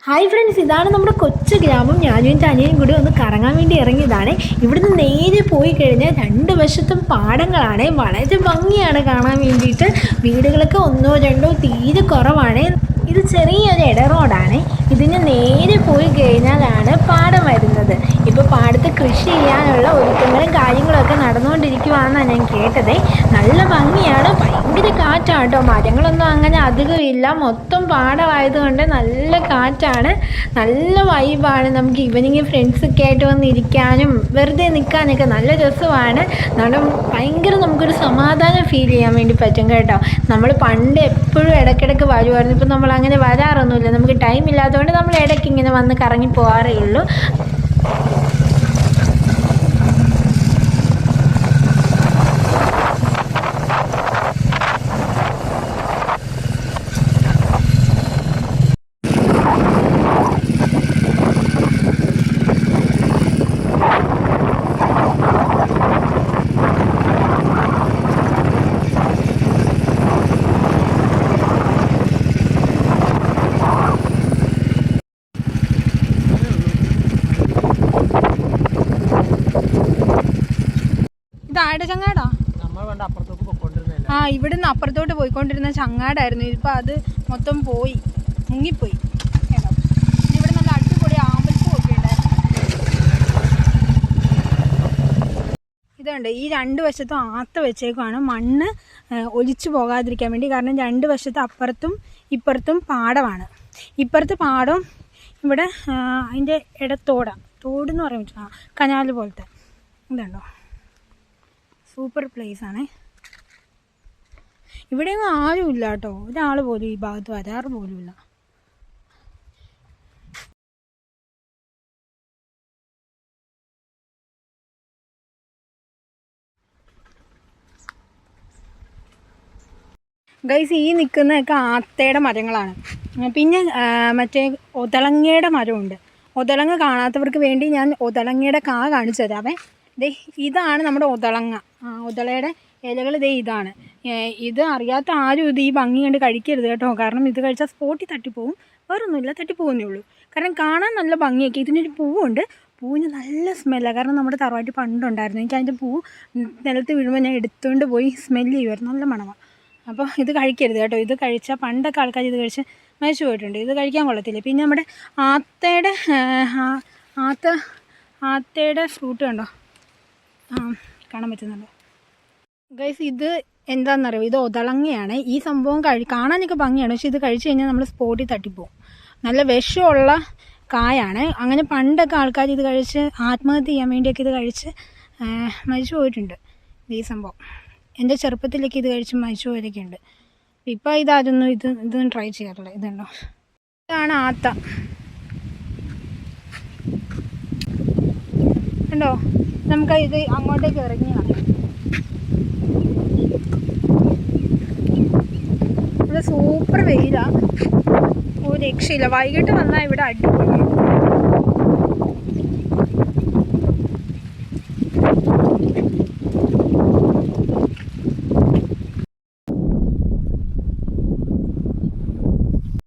Hi friends, ഇതാണ് നമ്മുടെ കൊച്ചു ഗ്രാമം. ഞാനും എൻ്റെ അനിയനും കൂടി ഒന്ന് കറങ്ങാൻ വേണ്ടി ഇറങ്ങിയതാണ്. ഇവിടുന്ന് നേരെ പോയി കഴിഞ്ഞാൽ രണ്ട് വശത്തും പാടങ്ങളാണ്. വളരെ ഭംഗിയാണ് കാണാൻ വേണ്ടിയിട്ട്. വീടുകളൊക്കെ ഒന്നോ രണ്ടോ തീരെ കുറവാണ്. ഇത് ചെറിയൊരു ഇട റോഡാണ്. ഇതിന് നേരെ പോയി കഴിഞ്ഞാലാണ് പാടം വരുന്നത്. ഇപ്പോൾ പാടത്ത് കൃഷി ചെയ്യാനുള്ള ഒരുക്കങ്ങളും കാര്യങ്ങളൊക്കെ നടന്നുകൊണ്ടിരിക്കുകയാണെന്നാണ് ഞാൻ കേട്ടത്. നല്ല ഭംഗിയാണ്, ഭയങ്കര കാറ്റാണ് കേട്ടോ. മരങ്ങളൊന്നും അങ്ങനെ അധികമില്ല, മൊത്തം പാടമായതുകൊണ്ട് നല്ല കാറ്റാണ്, നല്ല വൈബാണ്. നമുക്ക് ഈവനിങ് ഫ്രണ്ട്സൊക്കെ ആയിട്ട് വന്നിരിക്കാനും വെറുതെ നിൽക്കാനൊക്കെ നല്ല രസമാണ്. ഭയങ്കര നമുക്കൊരു സമാധാനം ഫീൽ ചെയ്യാൻ വേണ്ടി പറ്റും കേട്ടോ. നമ്മൾ പണ്ട് എപ്പോഴും ഇടയ്ക്കിടയ്ക്ക് വരുമായിരുന്നു. ഇപ്പം നമ്മൾ അങ്ങനെ വരാറൊന്നുമില്ല, നമുക്ക് ടൈം ഇല്ലാത്തതുകൊണ്ട് നമ്മൾ ഇടയ്ക്ക് ഇങ്ങനെ വന്ന് കറങ്ങി പോകാറേ ഉള്ളൂ. ഇതാരുടെ ചങ്ങാടാ? ഇവിടുന്ന് അപ്പുറത്തോട്ട് പോയിക്കൊണ്ടിരുന്ന ചങ്ങാടായിരുന്നു. ഇപ്പൊ അത് മൊത്തം പോയി, മുങ്ങിപ്പോയി. ഇവിടെ നല്ല അടിപൊളി ആമ്പൽപ്പൂ ഒക്കെ ഉണ്ടായിരുന്നു. ഇതുണ്ട്, ഈ രണ്ട് വശത്തും ആത്ത വെച്ചേക്കുവാണ്, മണ്ണ് ഒലിച്ചു പോകാതിരിക്കാൻ വേണ്ടി. കാരണം രണ്ട് വശത്ത് അപ്പുറത്തും ഇപ്പുറത്തും പാടമാണ്. ഇപ്പുറത്ത് പാടവും ഇവിടെ അതിൻ്റെ തോടെന്ന് പറയാൻ പറ്റും, കനാല് പോലത്തെ. ഇതുണ്ടോ, സൂപ്പർ പ്ലേസ് ആണ്. ഇവിടെയൊന്നും ആരുമില്ല കേട്ടോ, ഒരാൾ പോലും ഈ ഭാഗത്ത് വരാറ് പോലുമില്ല. ഗൈസ്, ഈ നിൽക്കുന്നതൊക്കെ ആത്തയുടെ മരങ്ങളാണ്. പിന്നെ മറ്റേ ഒതളങ്ങയുടെ മരമുണ്ട്. ഒതളങ്ങ കാണാത്തവർക്ക് വേണ്ടി ഞാൻ ഒതളങ്ങയുടെ കാ കാണിച്ചു തരാവേ. ഇതാണ് നമ്മുടെ ഒതളങ്ങ. ഒതളയുടെ ഇലകൾ ഇതാണ്. ഇത് അറിയാത്ത ആരും ഇത് ഈ ഭംഗി കണ്ട് കഴിക്കരുത് കേട്ടോ. കാരണം ഇത് കഴിച്ചാൽ സ്പോട്ടിൽ തട്ടിപ്പോവും. വേറൊന്നുമില്ല, തട്ടിപ്പോകുന്നേ ഉള്ളൂ. കാരണം കാണാൻ നല്ല ഭംഗിയൊക്കെ. ഇതിനൊരു പൂവുണ്ട്, പൂവിന് നല്ല സ്മെല്ലാണ്. കാരണം നമ്മുടെ തറവാട്ടിൽ പണ്ടുണ്ടായിരുന്നു. എനിക്ക് അതിൻ്റെ പൂവ് നിലത്ത് വീഴുമ്പോൾ ഞാൻ എടുത്തുകൊണ്ട് പോയി സ്മെല്ല് ചെയ്യുമായിരുന്നു, നല്ല മണമാണ്. അപ്പോൾ ഇത് കഴിക്കരുത് കേട്ടോ. ഇത് കഴിച്ചാൽ പണ്ടൊക്കെ ആൾക്കാർ ഇത് കഴിച്ച് മരിച്ചു പോയിട്ടുണ്ട്. ഇത് കഴിക്കാൻ കൊള്ളത്തില്ല. പിന്നെ നമ്മുടെ ആത്തയുടെ ഫ്രൂട്ട് കണ്ടോ, കാണാൻ പറ്റുന്നുണ്ടോ ഗൈസ്? ഇത് എന്താണെന്നറിയോ, ഇത് ഒതളങ്ങയാണ്. ഈ സംഭവം കാണാനൊക്കെ ഭംഗിയാണ്, പക്ഷെ ഇത് കഴിച്ചു കഴിഞ്ഞാൽ നമ്മൾ സ്പോട്ടിൽ തട്ടിപ്പോവും. നല്ല വിഷമുള്ള കായാണ്. അങ്ങനെ പണ്ടൊക്കെ ആൾക്കാർ ഇത് കഴിച്ച് ആത്മഹത്യ ചെയ്യാൻ വേണ്ടിയൊക്കെ ഇത് കഴിച്ച് മരിച്ചു പോയിട്ടുണ്ട്. ഈ സംഭവം എൻ്റെ ചെറുപ്പത്തിലേക്ക് ഇത് കഴിച്ച് മരിച്ചു പോയതൊക്കെ ഉണ്ട്. ഇപ്പം ഇതൊന്നും ട്രൈ ചെയ്യാറില്ല. ഇതുണ്ടോ, ഇതാണ് ആത്ത. ഉണ്ടോ, നമുക്ക് ഇത് അങ്ങോട്ടേക്ക് ഇറങ്ങി കാണാം. ഇവിടെ സൂപ്പർ വെയിലാണ്, ഒരു രക്ഷയില്ല. വൈകിട്ട് വന്നാൽ ഇവിടെ അടിപൊളിയാണ്.